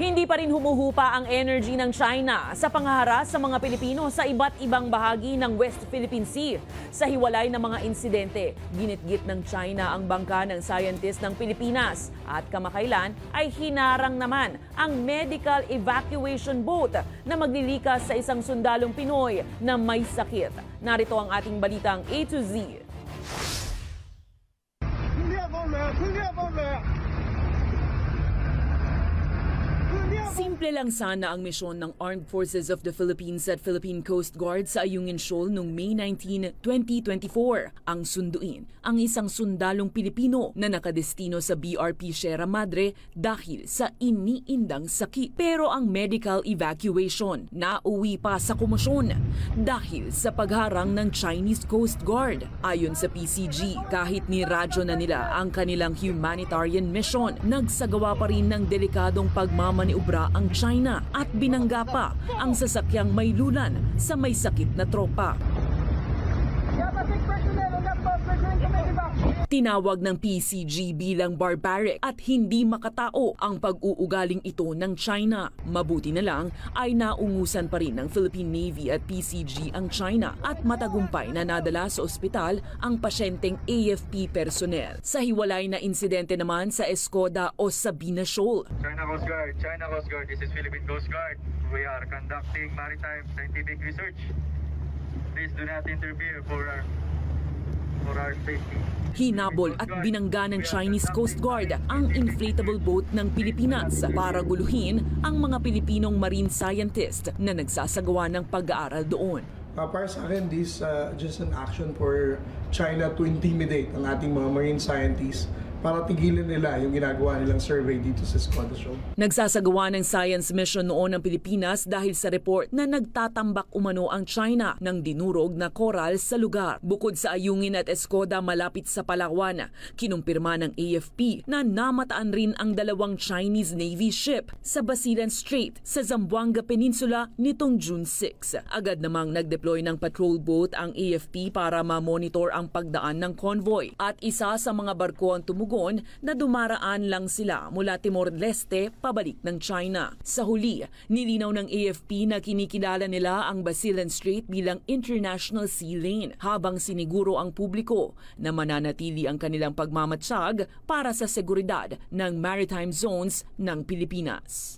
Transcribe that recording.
Hindi pa rin humuhupa ang energy ng China sa panghaharas sa mga Pilipino sa iba't ibang bahagi ng West Philippine Sea. Sa hiwalay ng mga insidente, ginitgit ng China ang bangka ng scientist ng Pilipinas at kamakailan ay hinarang naman ang medical evacuation boat na maglilikas sa isang sundalong Pinoy na may sakit. Narito ang ating balitang A to Z. Simple lang sana ang misyon ng Armed Forces of the Philippines at Philippine Coast Guard sa Ayungin Shoal noong May 19, 2024. Ang sunduin ang isang sundalong Pilipino na nakadestino sa BRP Sierra Madre dahil sa iniindang sakit. Pero ang medical evacuation nauwi pa sa komosyon dahil sa pagharang ng Chinese Coast Guard. Ayon sa PCG, kahit niradyo na nila ang kanilang humanitarian mission, nagsagawa pa rin ng delikadong pagmamaniobra ang China at binangga pa ang sasakyang may lulan sa may sakit na tropa. Tinawag ng PCG bilang barbaric at hindi makatao ang pag-uugaling ito ng China. Mabuti na lang ay naungusan pa rin ng Philippine Navy at PCG ang China at matagumpay na nadala sa ospital ang pasyenteng AFP personnel. Sa hiwalay na insidente naman sa Escoda o Sabina Shoal. China Coast Guard, this is Philippine Coast Guard. We are conducting maritime scientific research. Please do not interfere for our safety. Hinabol at binangga ng Chinese Coast Guard ang inflatable boat ng Pilipinas para guluhin ang mga Pilipinong marine scientist na nagsasagawa ng pag-aaral doon. Para sa akin, this just an action for China to intimidate ang ating mga marine scientists para tigilan nila yung ginagawa nilang survey dito sa Escoda Shoal. Nagsasagawa ng science mission noon ng Pilipinas dahil sa report na nagtatambak umano ang China ng dinurog na coral sa lugar. Bukod sa Ayungin at Escoda malapit sa Palawan, kinumpirma ng AFP na namataan rin ang dalawang Chinese Navy ship sa Basilan Strait sa Zamboanga Peninsula nitong June 6. Agad namang nagdeploy ng patrol boat ang AFP para ma-monitor ang pagdaan ng convoy at isa sa mga barko ang na dumaraan lang sila mula Timor-Leste pabalik ng China. Sa huli, nilinaw ng AFP na kinikilala nila ang Basilan Strait bilang International Sea Lane habang siniguro ang publiko na mananatili ang kanilang pagmamatsyag para sa seguridad ng maritime zones ng Pilipinas.